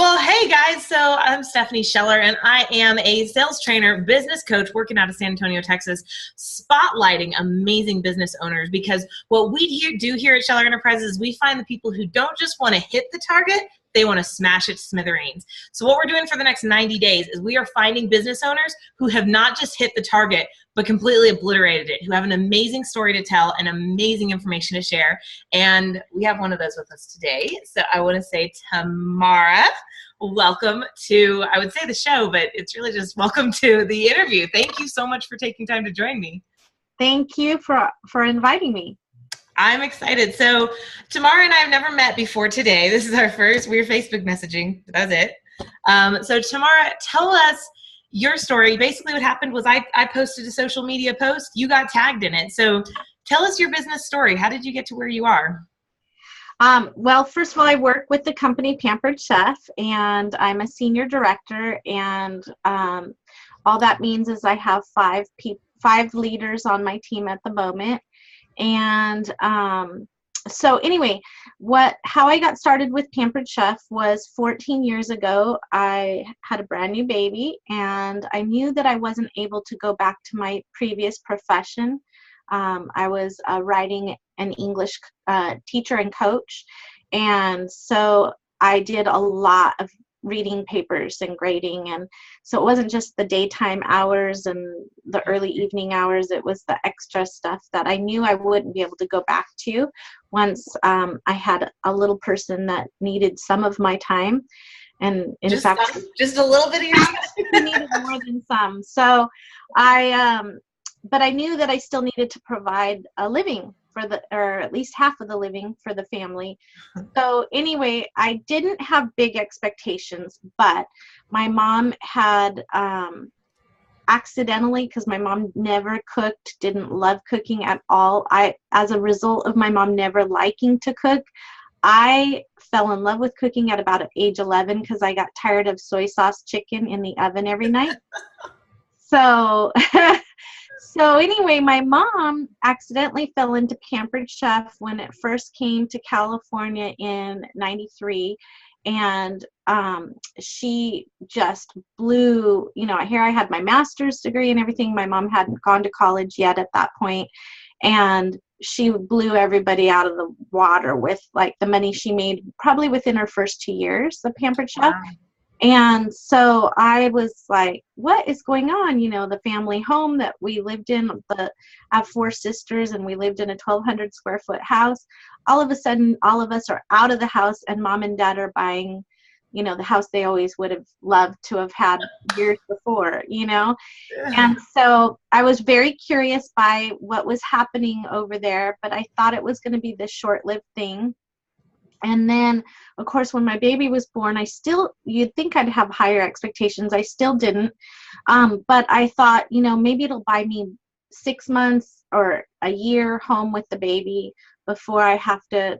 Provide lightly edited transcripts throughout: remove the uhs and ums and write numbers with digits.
Well, hey guys. So I'm Stephanie Scheller, and I am a sales trainer, business coach working out of San Antonio, Texas, spotlighting amazing business owners because what we do here at Scheller Enterprises is we find the people who don't just want to hit the target, they want to smash it to smithereens. So what we're doing for the next 90 days is we are finding business owners who have not just hit the target, but completely obliterated it, who have an amazing story to tell and amazing information to share. And we have one of those with us today. So I want to say, Tamara, welcome to, I would say the show, but it's really just welcome to the interview. Thank you so much for taking time to join me. Thank you for inviting me. I'm excited. So Tamara and I have never met before today. This is our first. We were Facebook messaging. That's it. So Tamara, tell us your story. Basically what happened was I posted a social media post. You got tagged in it. So tell us your business story. How did you get to where you are? Well, first of all, I work with the company Pampered Chef, and I'm a senior director. And all that means is I have five leaders on my team at the moment. And so anyway, how I got started with Pampered Chef was 14 years ago. I had a brand new baby, and I knew that I wasn't able to go back to my previous profession. I was writing an English teacher and coach, and so I did a lot of reading papers and grading, and so it wasn't just the daytime hours and the early evening hours, it was the extra stuff that I knew I wouldn't be able to go back to once I had a little person that needed some of my time. And in fact, just a little bit of your time. Needed more than some. So but I knew that I still needed to provide a living or at least half of the living for the family. So anyway, I didn't have big expectations, but my mom had accidentally, because my mom never cooked, didn't love cooking at all. As a result of my mom never liking to cook, I fell in love with cooking at about age 11 because I got tired of soy sauce chicken in the oven every night. So So anyway, my mom accidentally fell into Pampered Chef when it first came to California in '93, and she just blew, here I had my master's degree and everything. My mom hadn't gone to college yet at that point, and she blew everybody out of the water with like the money she made probably within her first 2 years of Pampered Chef. Wow. And so I was like, what is going on? The family home that we lived in, I have 4 sisters, and we lived in a 1,200 square foot house. All of a sudden, all of us are out of the house, and mom and dad are buying, the house they always would have loved to have had years before, Yeah. And so I was very curious by what was happening over there, but I thought it was going to be this short-lived thing. And then, of course, when my baby was born, you'd think I'd have higher expectations. I still didn't. But I thought, maybe it'll buy me 6 months or a year home with the baby before I have to,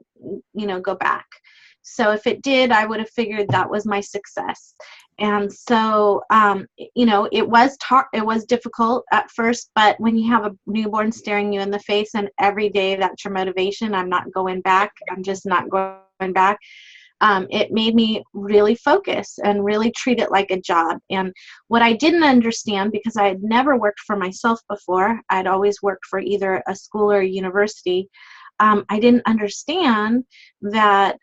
go back. So if it did, I would have figured that was my success. And so, it was difficult at first, but when you have a newborn staring you in the face and every day that's your motivation, I'm not going back. I'm just not going back. It made me really focus and really treat it like a job. And what I didn't understand, because I had never worked for myself before, I'd always worked for either a school or a university. I didn't understand that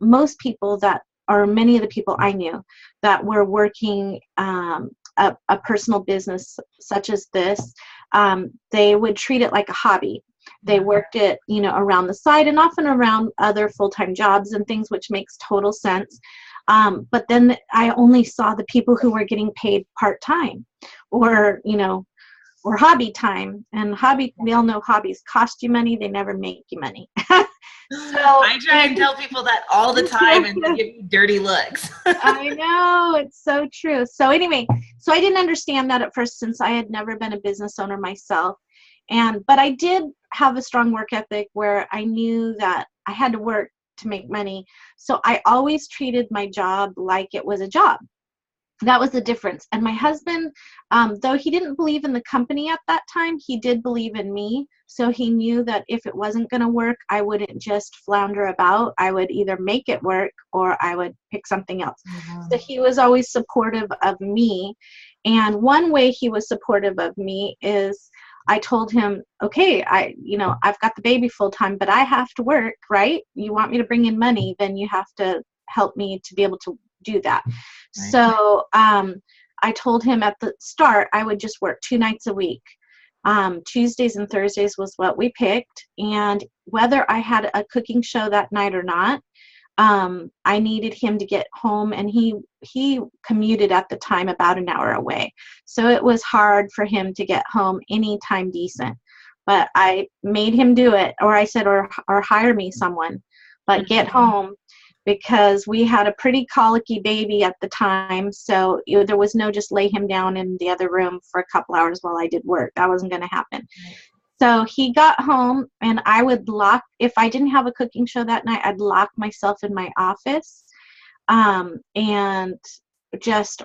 most people or many of the people I knew that were working a personal business such as this, they would treat it like a hobby. They worked it, around the side and often around other full-time jobs and things, which makes total sense. But then I only saw the people who were getting paid part-time or hobby time. And we all know hobbies cost you money. They never make you money. So I try and tell people that all the time and they give me dirty looks. I know, it's so true. So anyway, so I didn't understand that at first, since I had never been a business owner myself. But I did have a strong work ethic where I knew that I had to work to make money. So I always treated my job like it was a job. that was the difference. And my husband, though he didn't believe in the company at that time, he did believe in me. So he knew that if it wasn't going to work, I wouldn't just flounder about. I would either make it work or I would pick something else. So he was always supportive of me. And one way he was supportive of me is I told him, okay, I've got the baby full time, but I have to work, right? You want me to bring in money, then you have to help me to be able to do that. Right. So I told him at the start I would just work 2 nights a week. Tuesdays and Thursdays was what we picked, and whether I had a cooking show that night or not, I needed him to get home, and he commuted at the time about an hour away, so it was hard for him to get home anytime decent. But I made him do it, or I said, or hire me someone, but get home, because we had a pretty colicky baby at the time. So there was no just lay him down in the other room for a couple hours while I did work. That wasn't going to happen. Right. So he got home, and I would if I didn't have a cooking show that night, I'd lock myself in my office and just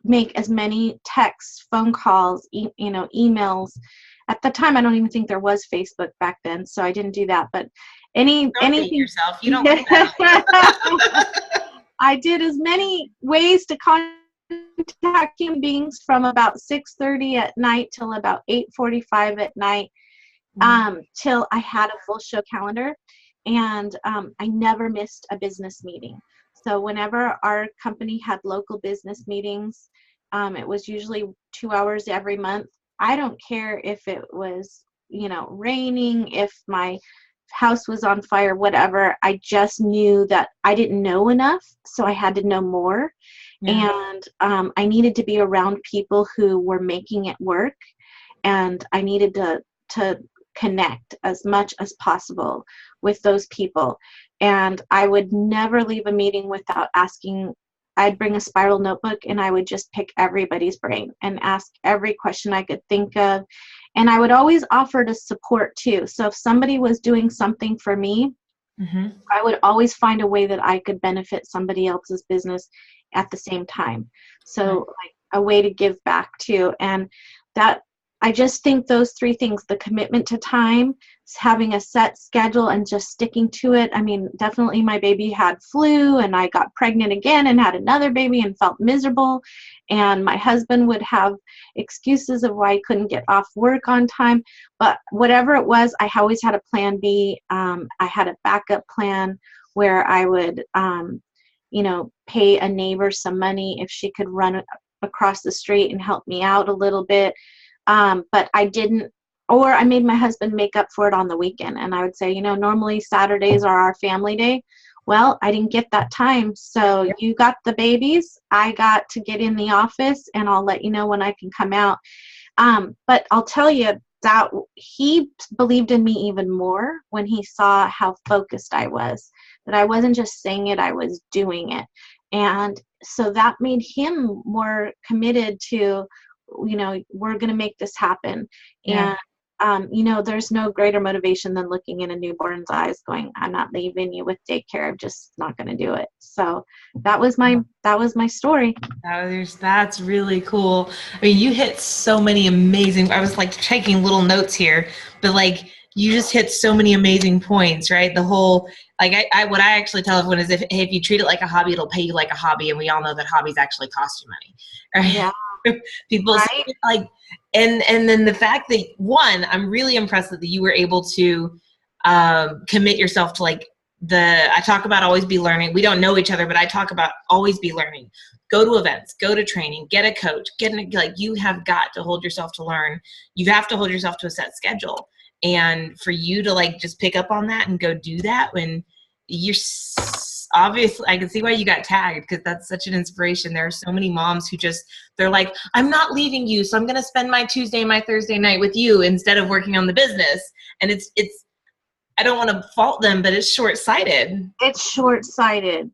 make as many texts, phone calls, emails. At the time, I don't even think there was Facebook back then, so I didn't do that. But anything yourself, you don't do that. I did as many ways to contact human beings from about 6:30 at night till about 8:45 at night, till I had a full show calendar, and I never missed a business meeting. So whenever our company had local business meetings, it was usually 2 hours every month. I don't care if it was, raining, if my house was on fire, whatever. I just knew that I didn't know enough, so I had to know more. Yeah. And I needed to be around people who were making it work, and I needed to connect as much as possible with those people. And I would never leave a meeting without asking. I'd bring a spiral notebook, and I would just pick everybody's brain and ask every question I could think of. And I would always offer to support too. So if somebody was doing something for me, I would always find a way that I could benefit somebody else's business at the same time. So like a way to give back too. And that, I just think those 3 things, the commitment to time, having a set schedule, and just sticking to it. I mean, definitely my baby had flu, and I got pregnant again and had another baby and felt miserable. And my husband would have excuses of why he couldn't get off work on time. But whatever it was, I always had a plan B. I had a backup plan where I would, pay a neighbor some money if she could run across the street and help me out a little bit. But I didn't, or I made my husband make up for it on the weekend. And I would say, normally Saturdays are our family day. Well, I didn't get that time. So you got the babies. I got to get in the office, and I'll let you know when I can come out. But I'll tell you that he believed in me even more when he saw how focused I was, that I wasn't just saying it, I was doing it. And so that made him more committed to, we're going to make this happen. Yeah. And, there's no greater motivation than looking in a newborn's eyes going, I'm not leaving you with daycare. I'm just not going to do it. So that was my story. That's really cool. I mean, you hit so many amazing, I was like taking little notes here, but like you just hit so many amazing points, right? The whole, like what I actually tell everyone is if you treat it like a hobby, it'll pay you like a hobby. And we all know that hobbies actually cost you money, right? Yeah. People right? Like, and then the fact that I'm really impressed that you were able to commit yourself to like I talk about always be learning. We don't know each other, but I talk about always be learning. Go to events, go to training, get a coach, like you have got to hold yourself to learn. You have to hold yourself to a set schedule. And for you to like just pick up on that and go do that when you're obviously, I can see why you got tagged, because that's such an inspiration. There are so many moms who they're like, I'm not leaving you, so I'm going to spend my Tuesday and my Thursday night with you instead of working on the business. And it's I don't want to fault them, but it's short-sighted. It's short-sighted.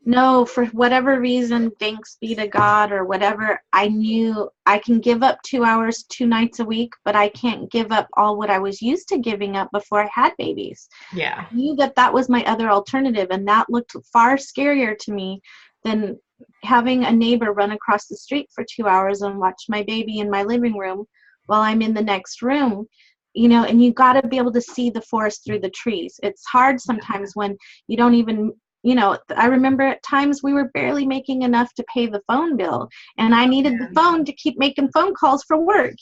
No, for whatever reason, thanks be to God or whatever, I knew I can give up 2 hours, 2 nights a week, but I can't give up all what I was used to giving up before I had babies. Yeah. I knew that was my other alternative, and that looked far scarier to me than having a neighbor run across the street for 2 hours and watch my baby in my living room while I'm in the next room, and you got to be able to see the forest through the trees. It's hard sometimes when you don't even, I remember at times we were barely making enough to pay the phone bill, and I needed the phone to keep making phone calls for work,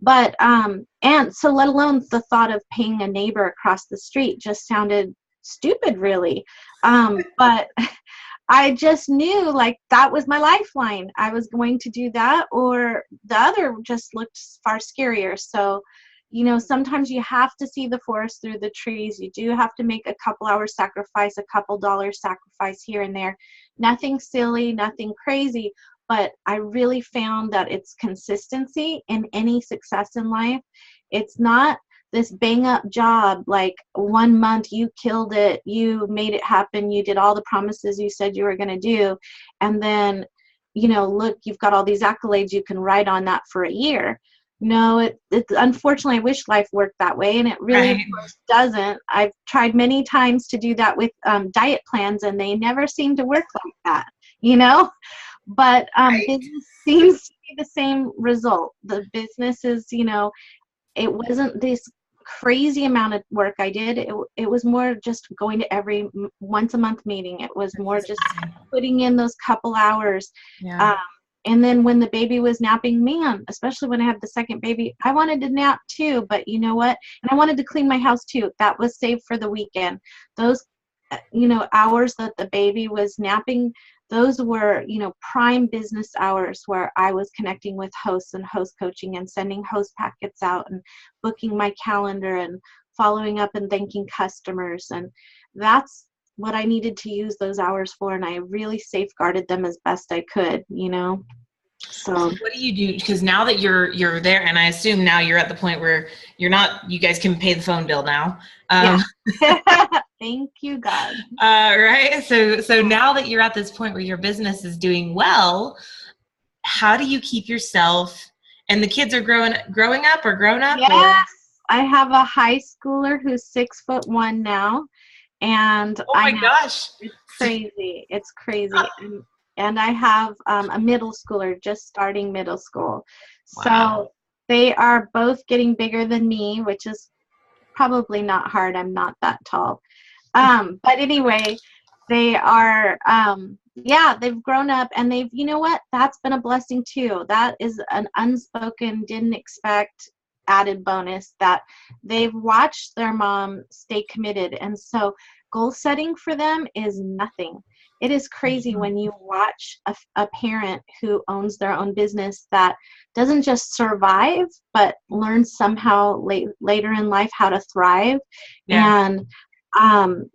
but, and so let alone the thought of paying a neighbor across the street just sounded stupid, really. But I just knew like that was my lifeline. I was going to do that, or the other just looked far scarier. So, sometimes you have to see the forest through the trees. You do have to make a couple hours sacrifice, a couple dollars sacrifice here and there. Nothing silly, nothing crazy. But I really found that it's consistency in any success in life. It's not this bang up job, like 1 month you killed it, you made it happen, you did all the promises you said you were going to do. And then, look, you've got all these accolades you can write on that for a year. No, it unfortunately, I wish life worked that way, and it really of course doesn't. I've tried many times to do that with diet plans, and they never seem to work like that, But business seems to be the same result. The business is, it wasn't this crazy amount of work I did. It was more just going to every once a month meeting. It was more just putting in those couple hours. Yeah. And then when the baby was napping, man, especially when I had the second baby, I wanted to nap too. But you know what? And I wanted to clean my house too. That was saved for the weekend. Those, hours that the baby was napping, those were, prime business hours where I was connecting with hosts and host coaching and sending host packets out and booking my calendar and following up and thanking customers. And that's what I needed to use those hours for. And I really safeguarded them as best I could, So what do you do? Because now that you're there, and I assume now you're at the point where you guys can pay the phone bill now. Yeah. Thank you, God. Right. So now that you're at this point where your business is doing well, how do you keep yourself, and the kids are growing up or grown up? Yes. Or? I have a high schooler who's 6'1" now. And oh my gosh, it's crazy. It's crazy. And I have a middle schooler just starting middle school. Wow. So they are both getting bigger than me, which is probably not hard. I'm not that tall. But anyway, they are, they've grown up, and they've, that's been a blessing too. That is an unspoken, didn't expect added bonus, that they've watched their mom stay committed. And so goal setting for them is nothing. It is crazy when you watch a parent who owns their own business that doesn't just survive, but learns somehow later in life how to thrive. Yeah. And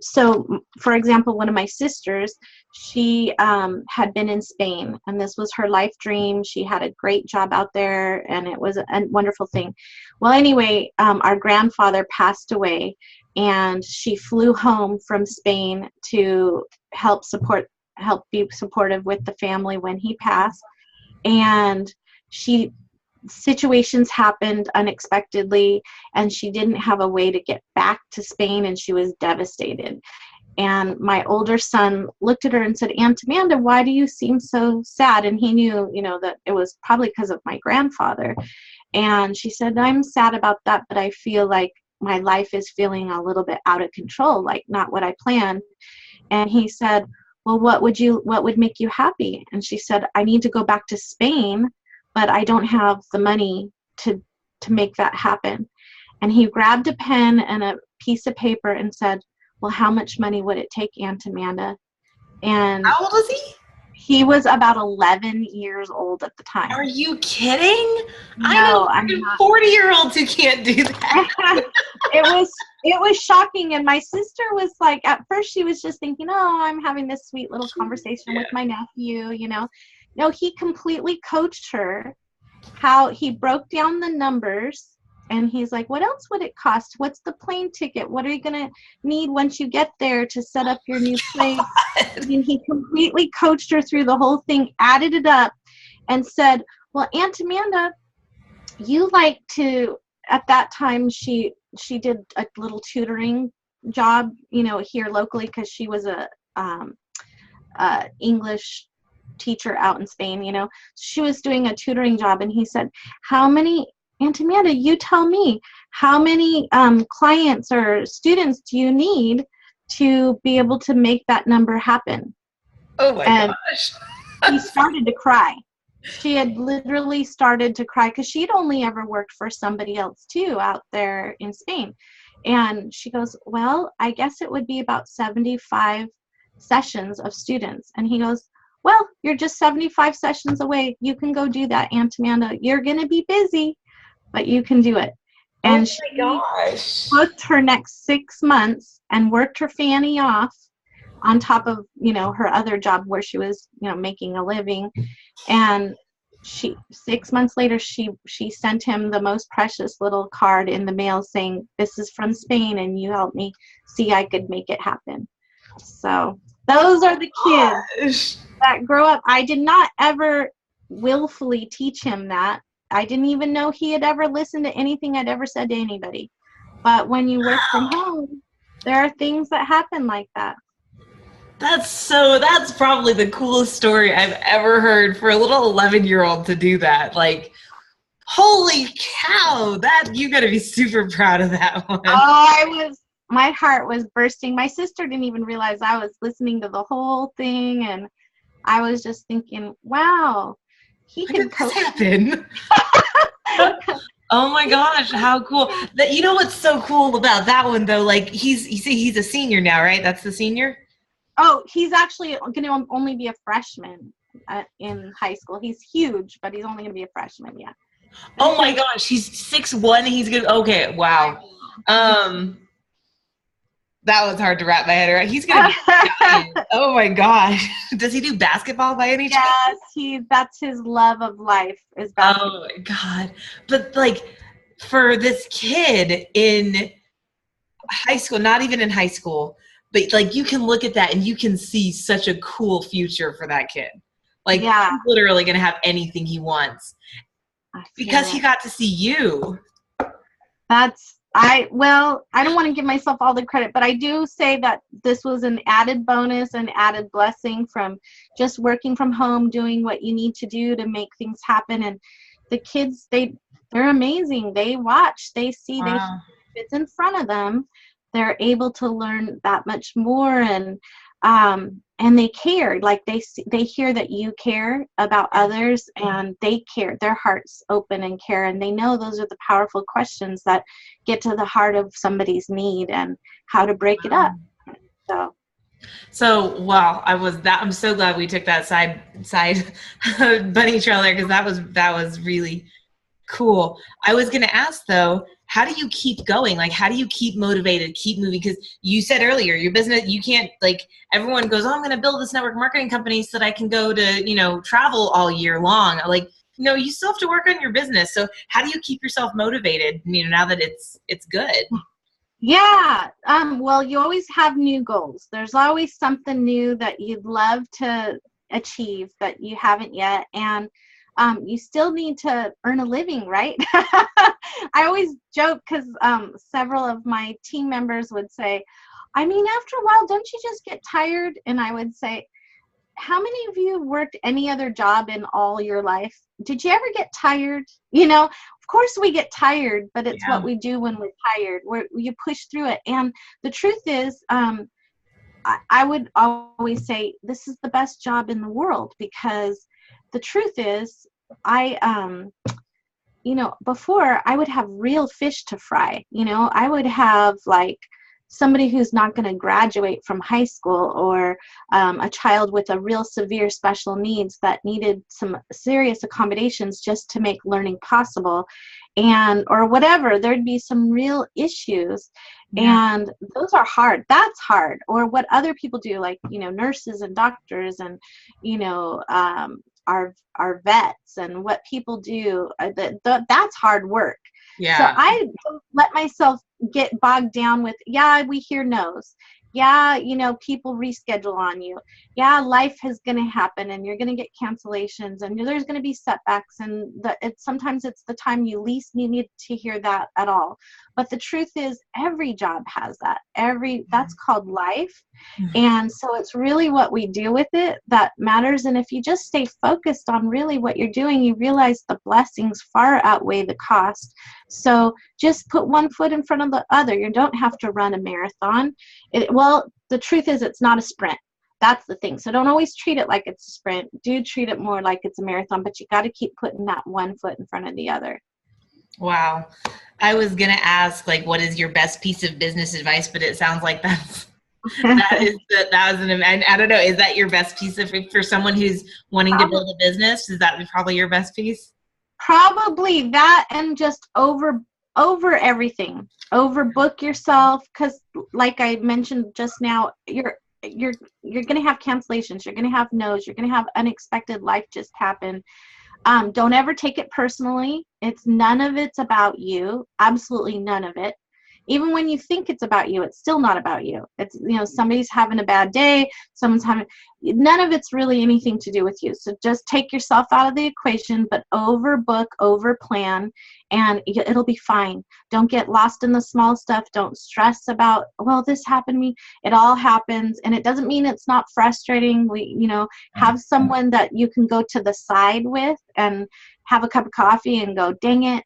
so, for example, one of my sisters, she had been in Spain, and this was her life dream. She had a great job out there, and it was a wonderful thing. Well, anyway, our grandfather passed away, and she flew home from Spain to help be supportive with the family when he passed. And situations happened unexpectedly, and she didn't have a way to get back to Spain, and she was devastated. And my older son looked at her and said, "Aunt Amanda, why do you seem so sad?" And he knew, that it was probably because of my grandfather. And she said, "I'm sad about that, but I feel like my life is feeling a little bit out of control, like not what I planned." And he said, "Well, what would make you happy?" And she said, "I need to go back to Spain, but I don't have the money to make that happen." And he grabbed a pen and a piece of paper and said, "Well, how much money would it take, Aunt Amanda?" And how old is he? He was about 11 years old at the time. Are you kidding? No, I know I'm not. 40-year-olds who can't do that. It was shocking. And my sister was like, at first she was just thinking, "Oh, I'm having this sweet little conversation with my nephew, No, he completely coached her, how he broke down the numbers. And he's like, "What else would it cost? What's the plane ticket? What are you going to need once you get there to set up your new place?" And he completely coached her through the whole thing, added it up, and said, "Well, Aunt Amanda, you like to," at that time she did a little tutoring job, here locally, because she was a English teacher out in Spain, you know. She was doing a tutoring job, and he said, how many, Aunt Amanda, you tell me, how many clients or students do you need to be able to make that number happen? Oh my And gosh. he started to cry. She had literally started to cry because she'd only ever worked for somebody else too out there in Spain. And she goes, well, I guess it would be about 75 sessions of students. And he goes, well, you're just 75 sessions away. You can go do that, Aunt Amanda. You're going to be busy, but you can do it. And oh my gosh. booked her next 6 months and worked her fanny off on top of, you know, her other job where she was, you know, making a living. And 6 months later, she sent him the most precious little card in the mail saying, this is from Spain, and you helped me see I could make it happen. So those are the kids that grow up. I did not ever willfully teach him that. I didn't even know he had ever listened to anything I'd ever said to anybody. But when you work from home, there are things that happen like that. That's probably the coolest story I've ever heard for a little 11-year-old to do that. Like, holy cow, that you got to be super proud of that one. Oh, my heart was bursting. My sister didn't even realize I was listening to the whole thing, and I was just thinking, wow, he When could did this happen? Oh my gosh, how cool. That, you know what's so cool about that one though, like he's a senior now, right? That's the senior? Oh, he's actually going to only be a freshman in high school. He's huge, but he's only going to be a freshman, yeah. Oh my gosh, he's 6'1", and he's good. Okay, wow. That was hard to wrap my head around. He's gonna be oh my gosh. Does he do basketball by any chance? Yes, that's his love of life is basketball. Oh my God. But like for this kid in high school, not even in high school, but like you can look at that and you can see such a cool future for that kid. Like he's literally gonna have anything he wants because he got to see you. I don't want to give myself all the credit, but I do say that this was an added bonus and added blessing from just working from home, doing what you need to do to make things happen. And the kids, they're amazing. They watch, they see, they hear it's in front of them. They're able to learn that much more, and they care. Like they hear that you care about others, and they care. Their hearts open and care, and they know those are the powerful questions that get to the heart of somebody's need and how to break it up. So wow, I'm so glad we took that side bunny trail there, because that was really cool. I was going to ask though, how do you keep going? Like, how do you keep motivated, keep moving? Because you said earlier, your business, you can't, like, everyone goes, oh, I'm going to build this network marketing company so that I can go to, travel all year long. Like, you still have to work on your business. So how do you keep yourself motivated, now that it's good? Yeah. Well, you always have new goals. There's always something new that you'd love to achieve that you haven't yet. And you still need to earn a living, right? I always joke because several of my team members would say, I mean, after a while, don't you just get tired? And I would say, how many of you worked any other job in all your life? Did you ever get tired? Of course we get tired, but it's what we do when we're tired. You push through it. And the truth is, I would always say this is the best job in the world, because the truth is, before I would have real fish to fry. I would have like somebody who's not going to graduate from high school, or a child with a real severe special needs that needed some serious accommodations just to make learning possible, or whatever. There'd be some real issues, and those are hard. That's hard. Or what other people do, like nurses and doctors, and our vets, and what people do. That's hard work. Yeah. So I don't let myself get bogged down with, we hear no's. Yeah, you know, people reschedule on you. Yeah, life is going to happen and you're going to get cancellations and there's going to be setbacks, and sometimes it's the time you least need to hear that at all. But the truth is every job has that. That's called life. And so it's really what we do with it that matters. And if you just stay focused on really what you're doing, you realize the blessings far outweigh the cost. So just put one foot in front of the other. You don't have to run a marathon. Well, the truth is it's not a sprint. That's the thing. So don't always treat it like it's a sprint. Do treat it more like it's a marathon, but you got to keep putting that one foot in front of the other. Wow. I was going to ask, like, what is your best piece of business advice? But it sounds like I don't know. Is that your best piece for someone who's wanting to build a business? Is that probably your best piece? Probably that, and just over everything. Overbook yourself, because like I mentioned just now, you're going to have cancellations. You're going to have no's. You're going to have unexpected life just happen. Don't ever take it personally. None of it's about you. Absolutely none of it. Even when you think it's about you, it's still not about you. It's, you know, somebody's having a bad day, none of it's really anything to do with you. So just take yourself out of the equation, but overbook, overplan, and it'll be fine. Don't get lost in the small stuff. Don't stress about, well, this happened to me. It all happens. And it doesn't mean it's not frustrating. Have someone that you can go to the side with and have a cup of coffee and go, dang it,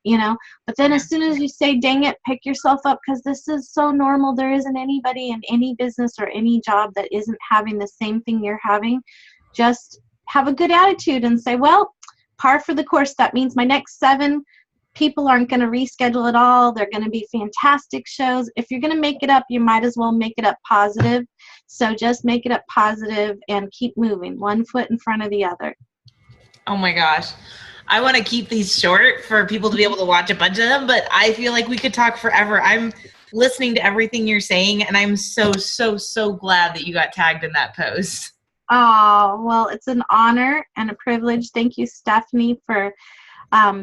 but then as soon as you say, dang it, pick yourself up, because this is so normal. There isn't anybody in any business or any job that isn't having the same thing you're having. Just have a good attitude and say, well, par for the course. That means my next 7 people aren't going to reschedule at all. They're going to be fantastic shows. If you're going to make it up, you might as well make it up positive. So just make it up positive and keep moving, one foot in front of the other. Oh my gosh. I want to keep these short for people to be able to watch a bunch of them, but I feel like we could talk forever. I'm listening to everything you're saying, and I'm so, so, so glad that you got tagged in that post. Oh, well, it's an honor and a privilege. Thank you, Stephanie, for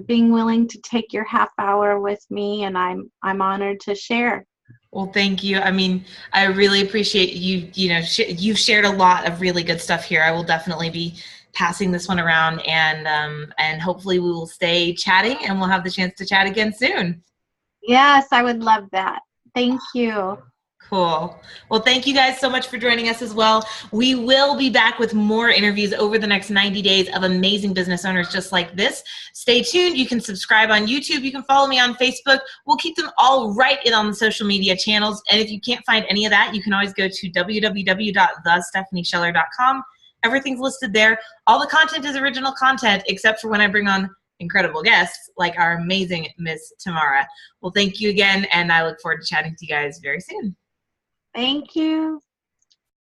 being willing to take your half hour with me, and I'm honored to share. Well, thank you. I mean, I really appreciate you. You've shared a lot of really good stuff here. I will definitely be passing this one around, and hopefully we will stay chatting, and we'll have the chance to chat again soon. Yes, I would love that. Thank you. Cool. Well, thank you guys so much for joining us as well. We will be back with more interviews over the next 90 days of amazing business owners just like this. Stay tuned. You can subscribe on YouTube. You can follow me on Facebook. We'll keep them all right in on the social media channels. And if you can't find any of that, you can always go to www.thestephaniesheller.com. Everything's listed there. All the content is original content, except for when I bring on incredible guests like our amazing Miss Tamara. Well, thank you again, and I look forward to chatting to you guys very soon. Thank you.